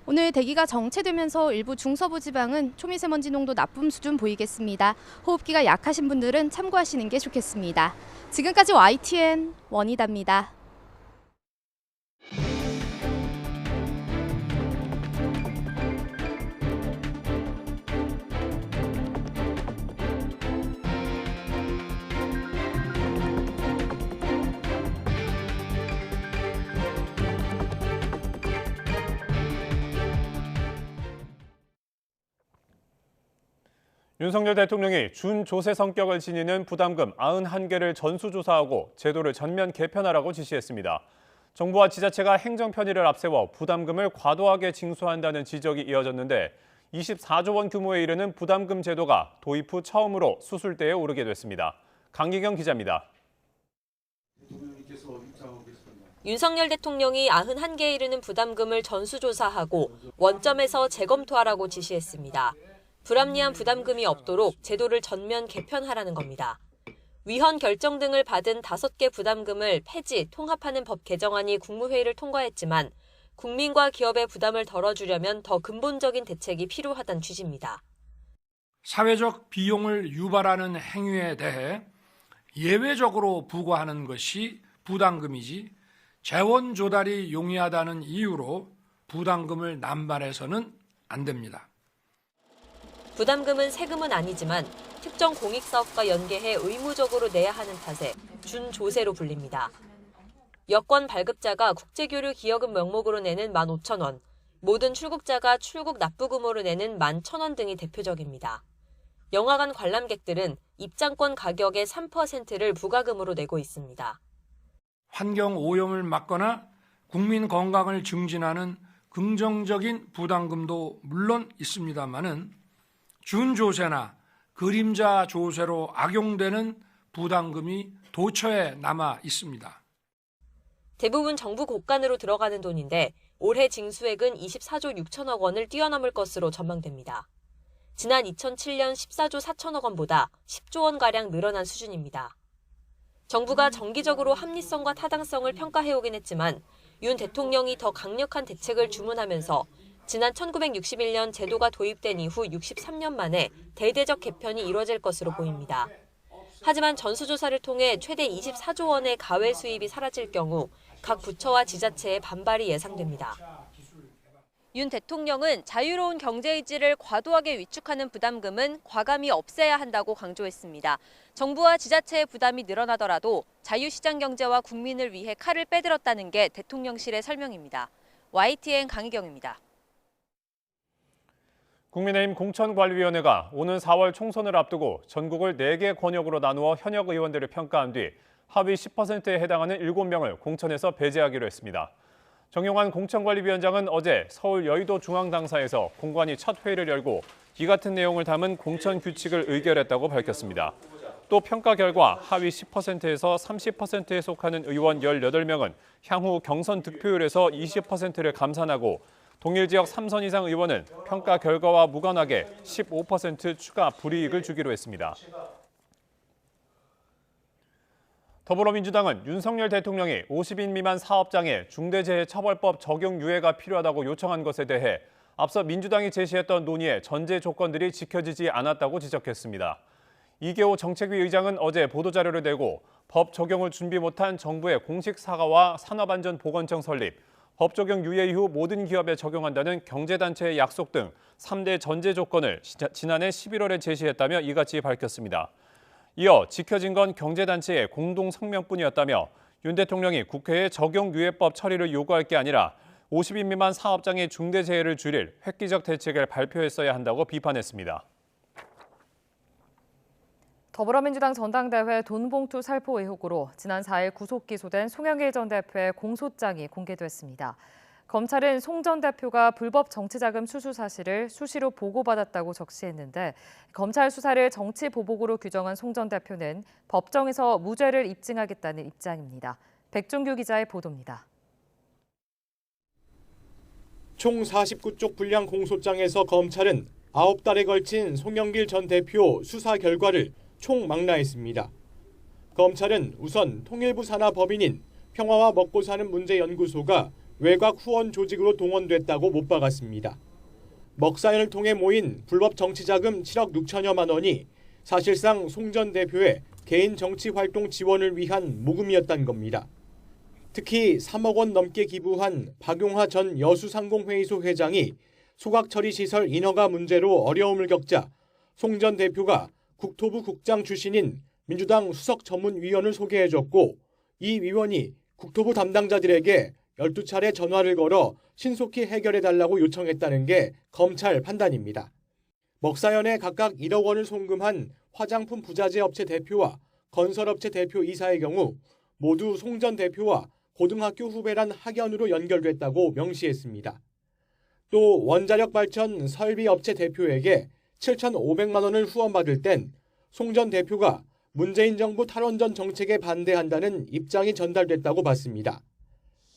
오늘 대기가 정체되면서 일부 중서부 지방은 초미세먼지 농도 나쁨 수준 보이겠습니다. 호흡기가 약하신 분들은 참고하시는 게 좋겠습니다. 지금까지 YTN 원희다입니다. 윤석열 대통령이 준조세 성격을 지니는 부담금 91개를 전수조사하고 제도를 전면 개편하라고 지시했습니다. 정부와 지자체가 행정 편의를 앞세워 부담금을 과도하게 징수한다는 지적이 이어졌는데 24조 원 규모에 이르는 부담금 제도가 도입 후 처음으로 수술대에 오르게 됐습니다. 강기경 기자입니다. 윤석열 대통령이 91개에 이르는 부담금을 전수조사하고 원점에서 재검토하라고 지시했습니다. 불합리한 부담금이 없도록 제도를 전면 개편하라는 겁니다. 위헌 결정 등을 받은 5개 부담금을 폐지, 통합하는 법 개정안이 국무회의를 통과했지만 국민과 기업의 부담을 덜어주려면 더 근본적인 대책이 필요하다는 취지입니다. 사회적 비용을 유발하는 행위에 대해 예외적으로 부과하는 것이 부담금이지 재원 조달이 용이하다는 이유로 부담금을 남발해서는 안 됩니다. 부담금은 세금은 아니지만 특정 공익사업과 연계해 의무적으로 내야 하는 탓에 준조세로 불립니다. 여권 발급자가 국제교류 기여금 명목으로 내는 15,000원, 모든 출국자가 출국 납부금으로 내는 11,000원 등이 대표적입니다. 영화관 관람객들은 입장권 가격의 3%를 부가금으로 내고 있습니다. 환경 오염을 막거나 국민 건강을 증진하는 긍정적인 부담금도 물론 있습니다마는 준조세나 그림자 조세로 악용되는 부담금이 도처에 남아 있습니다. 대부분 정부 곳간으로 들어가는 돈인데 올해 징수액은 24조 6천억 원을 뛰어넘을 것으로 전망됩니다. 지난 2007년 14조 4천억 원보다 10조 원가량 늘어난 수준입니다. 정부가 정기적으로 합리성과 타당성을 평가해오긴 했지만 윤 대통령이 더 강력한 대책을 주문하면서 지난 1961년 제도가 도입된 이후 63년 만에 대대적 개편이 이뤄질 것으로 보입니다. 하지만 전수조사를 통해 최대 24조 원의 가외 수입이 사라질 경우 각 부처와 지자체의 반발이 예상됩니다. 윤 대통령은 자유로운 경제의지를 과도하게 위축하는 부담금은 과감히 없애야 한다고 강조했습니다. 정부와 지자체의 부담이 늘어나더라도 자유시장 경제와 국민을 위해 칼을 빼들었다는 게 대통령실의 설명입니다. YTN 강희경입니다. 국민의힘 공천관리위원회가 오는 4월 총선을 앞두고 전국을 4개 권역으로 나누어 현역 의원들을 평가한 뒤 하위 10%에 해당하는 7명을 공천에서 배제하기로 했습니다. 정용환 공천관리위원장은 어제 서울 여의도 중앙당사에서 공관위 첫 회의를 열고 이 같은 내용을 담은 공천 규칙을 의결했다고 밝혔습니다. 또 평가 결과 하위 10%에서 30%에 속하는 의원 18명은 향후 경선 득표율에서 20%를 감산하고 동일 지역 3선 이상 의원은 평가 결과와 무관하게 15% 추가 불이익을 주기로 했습니다. 더불어민주당은 윤석열 대통령이 50인 미만 사업장에 중대재해처벌법 적용 유예가 필요하다고 요청한 것에 대해 앞서 민주당이 제시했던 논의의 전제 조건들이 지켜지지 않았다고 지적했습니다. 이계호 정책위 의장은 어제 보도자료를 내고 법 적용을 준비 못한 정부의 공식 사과와 산업안전보건청 설립, 법 적용 유예 이후 모든 기업에 적용한다는 경제단체의 약속 등 3대 전제 조건을 지난해 11월에 제시했다며 이같이 밝혔습니다. 이어 지켜진 건 경제단체의 공동 성명뿐이었다며 윤 대통령이 국회에 적용유예법 처리를 요구할 게 아니라 50인 미만 사업장의 중대재해를 줄일 획기적 대책을 발표했어야 한다고 비판했습니다. 더불어민주당 전당대회 돈봉투 살포 의혹으로 지난 4일 구속 기소된 송영길 전 대표의 공소장이 공개됐습니다. 검찰은 송 전 대표가 불법 정치자금 수수 사실을 수시로 보고받았다고 적시했는데 검찰 수사를 정치 보복으로 규정한 송 전 대표는 법정에서 무죄를 입증하겠다는 입장입니다. 백종규 기자의 보도입니다. 총 49쪽 분량 공소장에서 검찰은 9달에 걸친 송영길 전 대표 수사 결과를 총망라했습니다. 검찰은 우선 통일부 산하 법인인 평화와 먹고사는 문제연구소가 외곽 후원 조직으로 동원됐다고 못 박았습니다. 먹사연을 통해 모인 불법 정치자금 7억 6천여만 원이 사실상 송 전 대표의 개인 정치활동 지원을 위한 모금이었다는 겁니다. 특히 3억 원 넘게 기부한 박용하 전 여수상공회의소 회장이 소각처리시설 인허가 문제로 어려움을 겪자 송 전 대표가 국토부 국장 출신인 민주당 수석전문위원을 소개해줬고 이 위원이 국토부 담당자들에게 12차례 전화를 걸어 신속히 해결해달라고 요청했다는 게 검찰 판단입니다. 먹사연에 각각 1억 원을 송금한 화장품 부자재 업체 대표와 건설업체 대표 이사의 경우 모두 송 전 대표와 고등학교 후배란 학연으로 연결됐다고 명시했습니다. 또 원자력 발전 설비업체 대표에게 7,500만 원을 후원받을 땐 송 전 대표가 문재인 정부 탈원전 정책에 반대한다는 입장이 전달됐다고 봤습니다.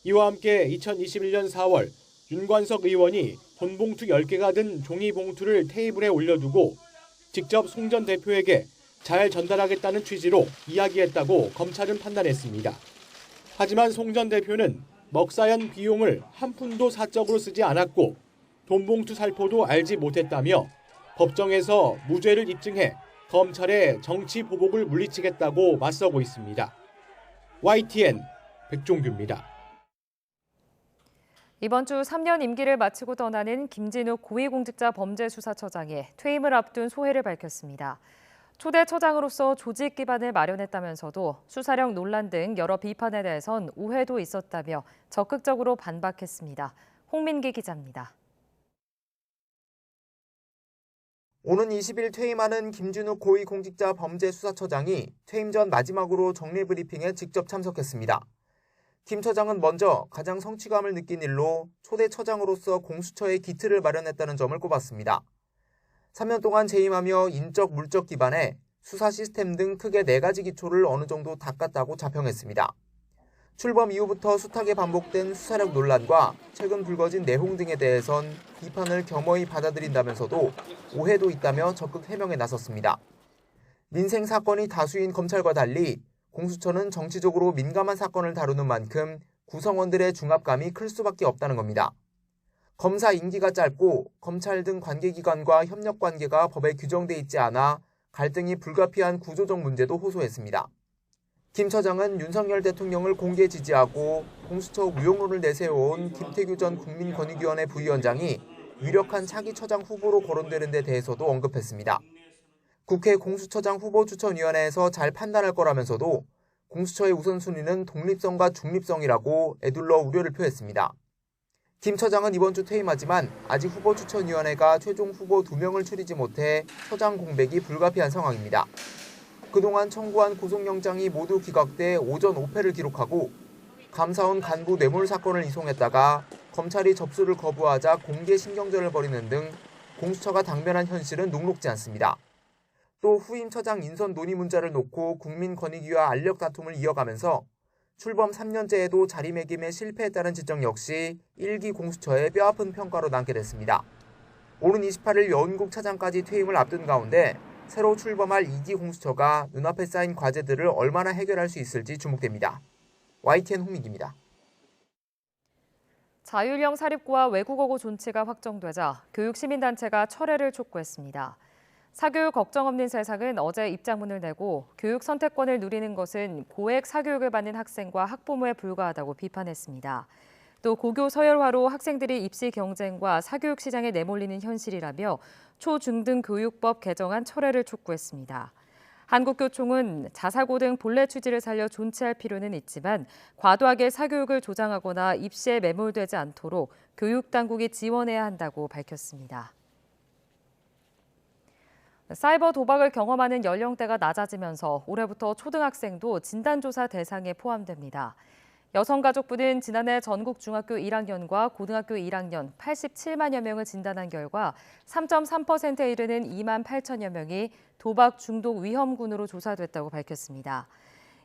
이와 함께 2021년 4월 윤관석 의원이 돈봉투 10개가 든 종이 봉투를 테이블에 올려두고 직접 송 전 대표에게 잘 전달하겠다는 취지로 이야기했다고 검찰은 판단했습니다. 하지만 송 전 대표는 먹사연 비용을 한 푼도 사적으로 쓰지 않았고 돈봉투 살포도 알지 못했다며 법정에서 무죄를 입증해 검찰의 정치 보복을 물리치겠다고 맞서고 있습니다. YTN 백종규입니다. 이번 주 3년 임기를 마치고 떠나는 김진욱 고위공직자범죄수사처장이 퇴임을 앞둔 소회를 밝혔습니다. 초대 처장으로서 조직 기반을 마련했다면서도 수사력 논란 등 여러 비판에 대해선 오해도 있었다며 적극적으로 반박했습니다. 홍민기 기자입니다. 오는 20일 퇴임하는 김진욱 고위공직자범죄수사처장이 퇴임 전 마지막으로 정례브리핑에 직접 참석했습니다. 김 처장은 먼저 가장 성취감을 느낀 일로 초대 처장으로서 공수처의 기틀을 마련했다는 점을 꼽았습니다. 3년 동안 재임하며 인적, 물적 기반에 수사 시스템 등 크게 4가지 기초를 어느 정도 닦았다고 자평했습니다. 출범 이후부터 숱하게 반복된 수사력 논란과 최근 불거진 내홍 등에 대해선 비판을 겸허히 받아들인다면서도 오해도 있다며 적극 해명에 나섰습니다. 민생 사건이 다수인 검찰과 달리 공수처는 정치적으로 민감한 사건을 다루는 만큼 구성원들의 중압감이 클 수밖에 없다는 겁니다. 검사 임기가 짧고 검찰 등 관계기관과 협력 관계가 법에 규정돼 있지 않아 갈등이 불가피한 구조적 문제도 호소했습니다. 김 처장은 윤석열 대통령을 공개 지지하고 공수처 무용론을 내세워온 김태규 전 국민권익위원회 부위원장이 유력한 차기 처장 후보로 거론되는 데 대해서도 언급했습니다. 국회 공수처장 후보 추천위원회에서 잘 판단할 거라면서도 공수처의 우선순위는 독립성과 중립성이라고 에둘러 우려를 표했습니다. 김 처장은 이번 주 퇴임하지만 아직 후보 추천위원회가 최종 후보 2명을 추리지 못해 처장 공백이 불가피한 상황입니다. 그동안 청구한 구속영장이 모두 기각돼 오전 5패를 기록하고 감사원 간부 뇌물 사건을 이송했다가 검찰이 접수를 거부하자 공개 신경전을 벌이는 등 공수처가 당면한 현실은 녹록지 않습니다. 또 후임 처장 인선 논의 문자를 놓고 국민권익위와 알력 다툼을 이어가면서 출범 3년째에도 자리매김에 실패했다는 지적 역시 1기 공수처의 뼈아픈 평가로 남게 됐습니다. 오는 28일 여운국 차장까지 퇴임을 앞둔 가운데 새로 출범할 2기 공수처가 눈앞에 쌓인 과제들을 얼마나 해결할 수 있을지 주목됩니다. YTN 홍민기입니다. 자율형 사립고와 외국어고 존치가 확정되자 교육시민단체가 철회를 촉구했습니다. 사교육 걱정 없는 세상은 어제 입장문을 내고 교육 선택권을 누리는 것은 고액 사교육을 받는 학생과 학부모에 불과하다고 비판했습니다. 또 고교 서열화로 학생들이 입시 경쟁과 사교육 시장에 내몰리는 현실이라며 초중등교육법 개정안 철회를 촉구했습니다. 한국교총은 자사고 등 본래 취지를 살려 존치할 필요는 있지만 과도하게 사교육을 조장하거나 입시에 매몰되지 않도록 교육당국이 지원해야 한다고 밝혔습니다. 사이버 도박을 경험하는 연령대가 낮아지면서 올해부터 초등학생도 진단조사 대상에 포함됩니다. 여성가족부는 지난해 전국 중학교 1학년과 고등학교 1학년 87만여 명을 진단한 결과 3.3%에 이르는 2만 8천여 명이 도박 중독 위험군으로 조사됐다고 밝혔습니다.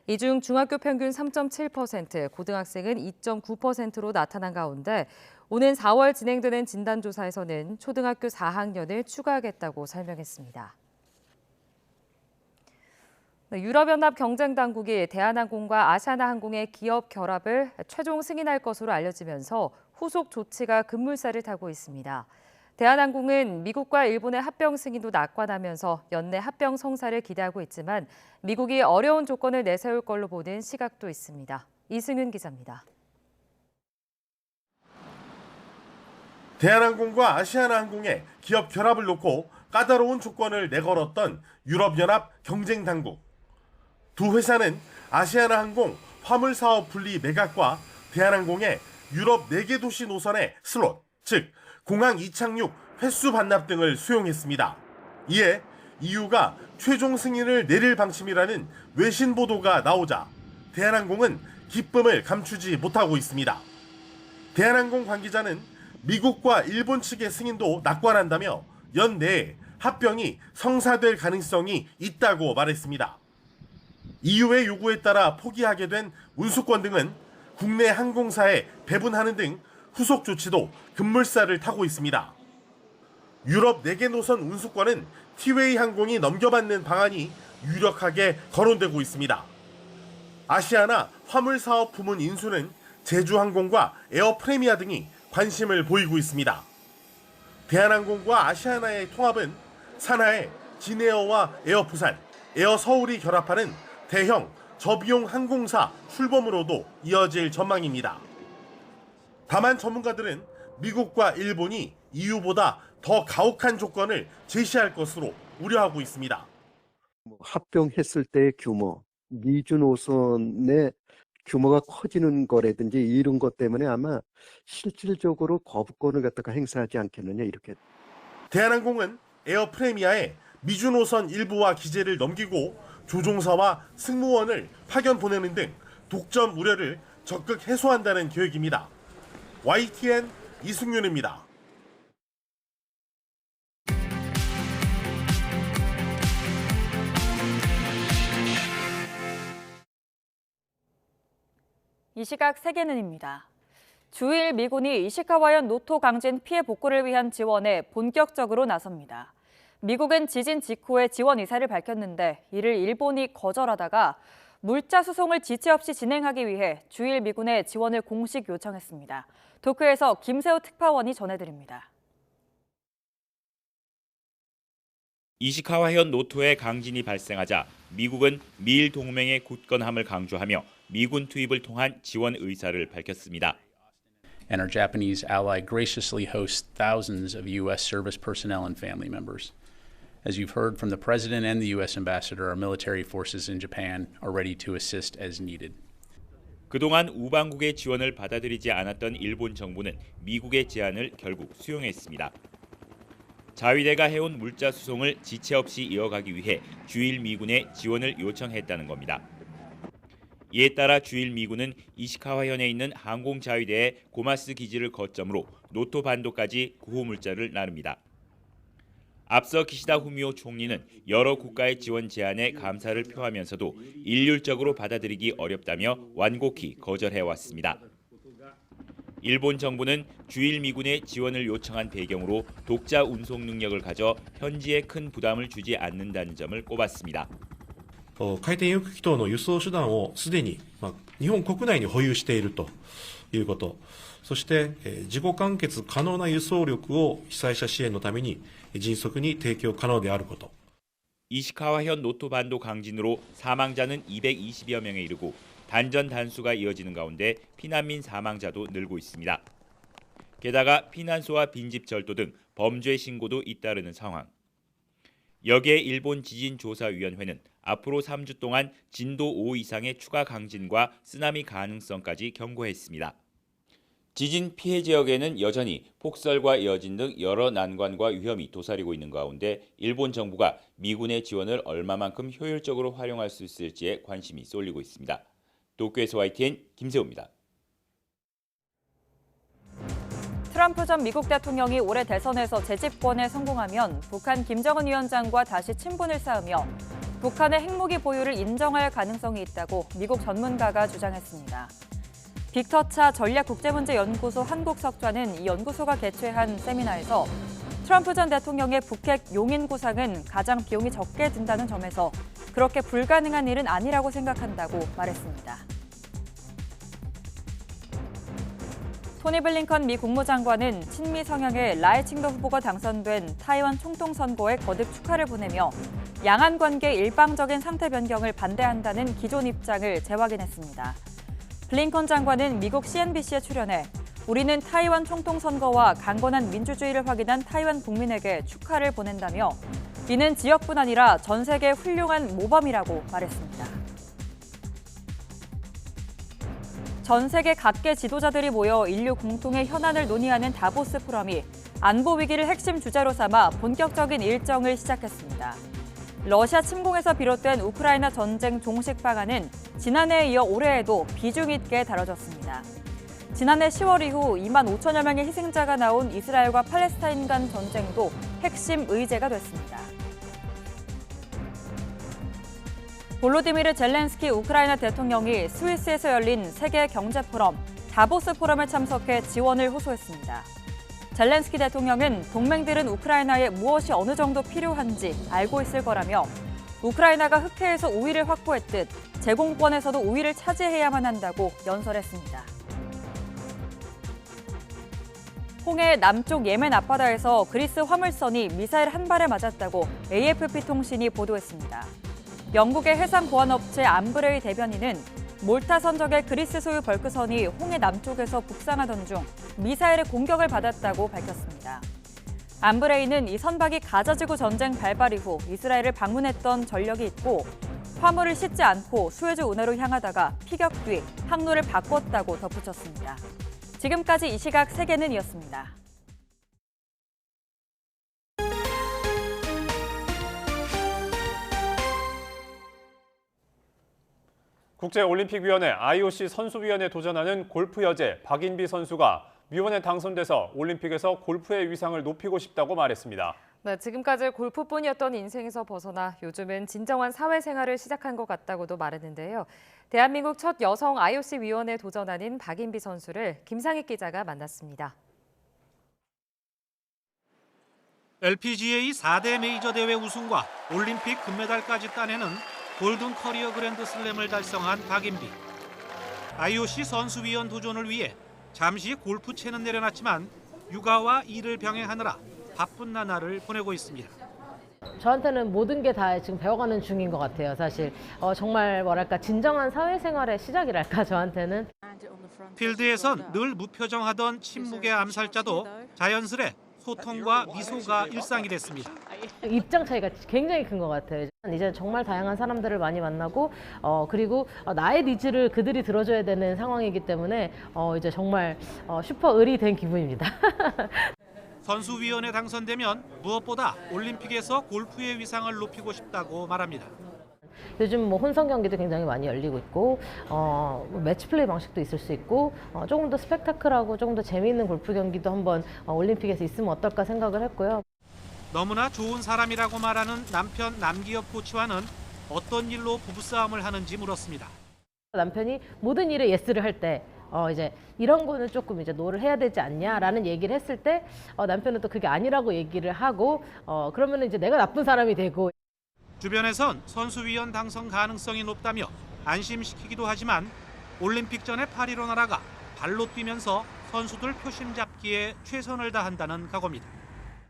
이 중 중학교 평균 3.7%, 고등학생은 2.9%로 나타난 가운데 오는 4월 진행되는 진단조사에서는 초등학교 4학년을 추가하겠다고 설명했습니다. 유럽연합 경쟁당국이 대한항공과 아시아나항공의 기업 결합을 최종 승인할 것으로 알려지면서 후속 조치가 급물살을 타고 있습니다. 대한항공은 미국과 일본의 합병 승인도 낙관하면서 연내 합병 성사를 기대하고 있지만 미국이 어려운 조건을 내세울 걸로 보는 시각도 있습니다. 이승윤 기자입니다. 대한항공과 아시아나항공의 기업 결합을 놓고 까다로운 조건을 내걸었던 유럽연합 경쟁당국. 두 회사는 아시아나항공 화물사업 분리 매각과 대한항공의 유럽 4개 도시 노선의 슬롯, 즉 공항 이착륙 횟수 반납 등을 수용했습니다. 이에 EU가 최종 승인을 내릴 방침이라는 외신 보도가 나오자 대한항공은 기쁨을 감추지 못하고 있습니다. 대한항공 관계자는 미국과 일본 측의 승인도 낙관한다며 연내에 합병이 성사될 가능성이 있다고 말했습니다. EU의 요구에 따라 포기하게 된 운수권 등은 국내 항공사에 배분하는 등 후속 조치도 급물살을 타고 있습니다. 유럽 4개 노선 운수권은 티웨이 항공이 넘겨받는 방안이 유력하게 거론되고 있습니다. 아시아나 화물사업 부문 인수는 제주항공과 에어프레미아 등이 관심을 보이고 있습니다. 대한항공과 아시아나의 통합은 산하에 진에어와 에어부산, 에어서울이 결합하는 대형 저비용 항공사 출범으로도 이어질 전망입니다. 다만 전문가들은 미국과 일본이 EU보다 더 가혹한 조건을 제시할 것으로 우려하고 있습니다. 합병했을 때의 규모, 미주 노선의 규모가 커지는 거라든지 이런 것 때문에 아마 실질적으로 거부권을 갖다가 행사하지 않겠느냐 이렇게. 대한항공은 에어프레미아에 미주 노선 일부와 기재를 넘기고 조종사와 승무원을 파견 보내는 등 독점 우려를 적극 해소한다는 계획입니다. YTN 이승윤입니다. 이 시각 세계는입니다. 주일 미군이 이시카와현 노토 강진 피해 복구를 위한 지원에 본격적으로 나섭니다. 미국은 지진 직후에 지원 의사를 밝혔는데 이를 일본이 거절하다가 물자 수송을 지체 없이 진행하기 위해 주일 미군의 지원을 공식 요청했습니다. 도쿄에서 김세호 특파원이 전해드립니다. 이시카와현 노토의 강진이 발생하자 미국은 미일 동맹의 굳건함을 강조하며 미군 투입을 통한 지원 의사를 밝혔습니다. And our Japanese ally graciously hosts thousands of U.S. service personnel and family members. As you've heard from the President and the U.S. Ambassador, our military forces in Japan are ready to assist as needed. 그동안 우방국의 지원을 받아들이지 않았던 일본 정부는 미국의 제안을 결국 수용했습니다. 자위대가 해온 물자 수송을 지체 없이 이어가기 위해 주일 미군에 지원을 요청했다는 겁니다. 이에 따라 주일 미군은 이시카와현에 있는 항공자위대의 고마스 기지를 거점으로 노토 반도까지 구호 물자를 나눕니다. 앞서 기시다 후미오 총리는 여러 국가의 지원 제안에 감사를 표하면서도 일률적으로 받아들이기 어렵다며 완곡히 거절해왔습니다. 일본 정부는 주일 미군의 지원을 요청한 배경으로 독자 운송 능력을 가져 현지에 큰 부담을 주지 않는다는 점을 꼽았습니다. 回転翼機等の輸送手段をすでに日本国内に保有しているということ、そして自己完結可能な輸送力を被災者支援のために迅速に提供可能であること。 이시카와현 노토 반도 강진으로 사망자는 220여 명에 이르고 단전 단수가 이어지는 가운데 피난민 사망자도 늘고 있습니다. 게다가 피난소와 빈집 절도 등 범죄 신고도 잇따르는 상황. 여기에 일본 지진조사위원회는 앞으로 3주 동안 진도 5 이상의 추가 강진과 쓰나미 가능성까지 경고했습니다. 지진 피해 지역에는 여전히 폭설과 이어진 등 여러 난관과 위험이 도사리고 있는 가운데 일본 정부가 미군의 지원을 얼마만큼 효율적으로 활용할 수 있을지에 관심이 쏠리고 있습니다. 도쿄에서 YTN 김세호입니다. 트럼프 전 미국 대통령이 올해 대선에서 재집권에 성공하면 북한 김정은 위원장과 다시 친분을 쌓으며 북한의 핵무기 보유를 인정할 가능성이 있다고 미국 전문가가 주장했습니다. 빅터차 전략국제문제연구소 한국석좌는 이 연구소가 개최한 세미나에서 트럼프 전 대통령의 북핵 용인 구상은 가장 비용이 적게 든다는 점에서 그렇게 불가능한 일은 아니라고 생각한다고 말했습니다. 토니 블링컨 미 국무장관은 친미 성향의 라이칭도 후보가 당선된 타이완 총통 선거에 거듭 축하를 보내며 양안 관계 일방적인 상태 변경을 반대한다는 기존 입장을 재확인했습니다. 블링컨 장관은 미국 CNBC에 출연해 우리는 타이완 총통 선거와 강건한 민주주의를 확인한 타이완 국민에게 축하를 보낸다며 이는 지역뿐 아니라 전 세계 훌륭한 모범이라고 말했습니다. 전 세계 각계 지도자들이 모여 인류 공통의 현안을 논의하는 다보스 포럼이 안보 위기를 핵심 주제로 삼아 본격적인 일정을 시작했습니다. 러시아 침공에서 비롯된 우크라이나 전쟁 종식 방안은 지난해에 이어 올해에도 비중 있게 다뤄졌습니다. 지난해 10월 이후 2만 5천여 명의 희생자가 나온 이스라엘과 팔레스타인 간 전쟁도 핵심 의제가 됐습니다. 볼로디미르 젤렌스키 우크라이나 대통령이 스위스에서 열린 세계 경제 포럼 다보스 포럼에 참석해 지원을 호소했습니다. 젤렌스키 대통령은 동맹들은 우크라이나에 무엇이 어느 정도 필요한지 알고 있을 거라며 우크라이나가 흑해에서 우위를 확보했듯 제공권에서도 우위를 차지해야만 한다고 연설했습니다. 홍해 남쪽 예멘 앞바다에서 그리스 화물선이 미사일 한 발에 맞았다고 AFP 통신이 보도했습니다. 영국의 해상보안업체 암브레이 대변인은 몰타 선적의 그리스 소유 벌크선이 홍해 남쪽에서 북상하던 중 미사일의 공격을 받았다고 밝혔습니다. 암브레이는 이 선박이 가자지구 전쟁 발발 이후 이스라엘을 방문했던 전력이 있고 화물을 싣지 않고 수에즈 운하로 향하다가 피격 뒤 항로를 바꿨다고 덧붙였습니다. 지금까지 이 시각 세계는 이었습니다. 국제올림픽위원회 IOC 선수위원회에 도전하는 골프 여제 박인비 선수가 위원회에 당선돼서 올림픽에서 골프의 위상을 높이고 싶다고 말했습니다. 네, 지금까지 골프뿐이었던 인생에서 벗어나 요즘은 진정한 사회생활을 시작한 것 같다고도 말했는데요. 대한민국 첫 여성 IOC 위원회에 도전하는 박인비 선수를 김상익 기자가 만났습니다. LPGA 4대 메이저 대회 우승과 올림픽 금메달까지 따내는 골든 커리어 그랜드 슬램을 달성한 박인비. IOC 선수위원 도전을 위해 잠시 골프채는 내려놨지만 육아와 일을 병행하느라 바쁜 나날을 보내고 있습니다. 저한테는 모든 게 다 지금 배워가는 중인 것 같아요. 사실 정말 뭐랄까 진정한 사회생활의 시작이랄까 저한테는. 필드에선 늘 무표정하던 침묵의 암살자도 자연스레 소통과 미소가 일상이 됐습니다. 입장 차이가 굉장히 큰 것 같아요. 이제 정말 다양한 사람들을 많이 만나고 그리고 나의 니즈를 그들이 들어줘야 되는 상황이기 때문에 이제 정말 슈퍼 을이 된 기분입니다. 선수위원회 당선되면 무엇보다 올림픽에서 골프의 위상을 높이고 싶다고 말합니다. 요즘 뭐 혼성 경기도 굉장히 많이 열리고 있고 매치 플레이 방식도 있을 수 있고 조금 더 스펙타클하고 조금 더 재미있는 골프 경기도 한번 올림픽에서 있으면 어떨까 생각을 했고요. 너무나 좋은 사람이라고 말하는 남편 남기엽 코치와는 어떤 일로 부부싸움을 하는지 물었습니다. 남편이 모든 일에 예스를 할 때 이제 이런 거는 조금 이제 노를 해야 되지 않냐라는 얘기를 했을 때 남편은 또 그게 아니라고 얘기를 하고 그러면 이제 내가 나쁜 사람이 되고. 주변에선 선수위원 당선 가능성이 높다며 안심시키기도 하지만 올림픽 전에 파리로 날아가 발로 뛰면서 선수들 표심 잡기에 최선을 다한다는 각오입니다.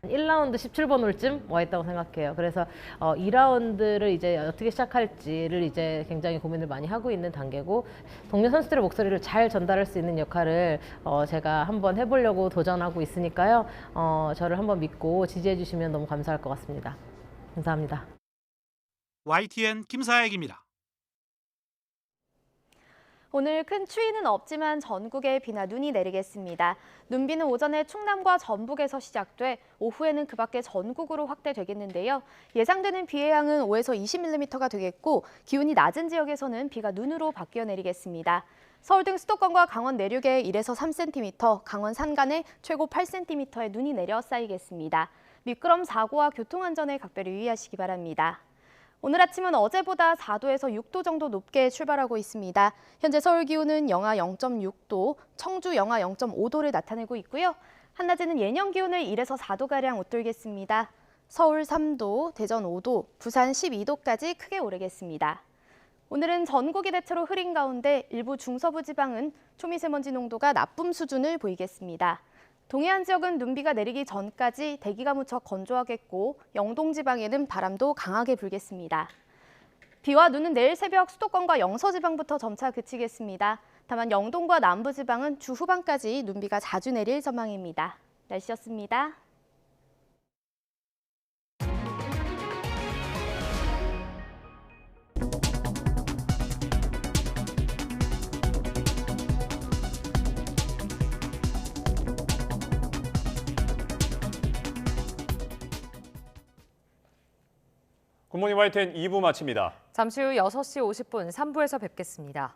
1라운드 17번 홀쯤 와 있다고 생각해요. 그래서 2라운드를 이제 어떻게 시작할지를 이제 굉장히 고민을 많이 하고 있는 단계고 동료 선수들의 목소리를 잘 전달할 수 있는 역할을 제가 한번 해보려고 도전하고 있으니까요. 저를 한번 믿고 지지해 주시면 너무 감사할 것 같습니다. 감사합니다. YTN 김사익입니다. 오늘 큰 추위는 없지만 전국에 비나 눈이 내리겠습니다. 눈비는 오전에 충남과 전북에서 시작돼 오후에는 그 밖에 전국으로 확대되겠는데요. 예상되는 비의 양은 5에서 20mm가 되겠고 기온이 낮은 지역에서는 비가 눈으로 바뀌어 내리겠습니다. 서울 등 수도권과 강원 내륙에 1에서 3cm, 강원 산간에 최고 8cm의 눈이 내려 쌓이겠습니다. 미끄럼 사고와 교통안전에 각별히 유의하시기 바랍니다. 오늘 아침은 어제보다 4도에서 6도 정도 높게 출발하고 있습니다. 현재 서울 기온은 영하 0.6도, 청주 영하 0.5도를 나타내고 있고요. 한낮에는 예년 기온을 1에서 4도가량 웃돌겠습니다. 서울 3도, 대전 5도, 부산 12도까지 크게 오르겠습니다. 오늘은 전국이 대체로 흐린 가운데 일부 중서부 지방은 초미세먼지 농도가 나쁨 수준을 보이겠습니다. 동해안 지역은 눈비가 내리기 전까지 대기가 무척 건조하겠고 영동 지방에는 바람도 강하게 불겠습니다. 비와 눈은 내일 새벽 수도권과 영서 지방부터 점차 그치겠습니다. 다만 영동과 남부 지방은 주 후반까지 눈비가 자주 내릴 전망입니다. 날씨였습니다. 굿모닝 YTN 2부 마칩니다. 잠시 후 6시 50분 3부에서 뵙겠습니다.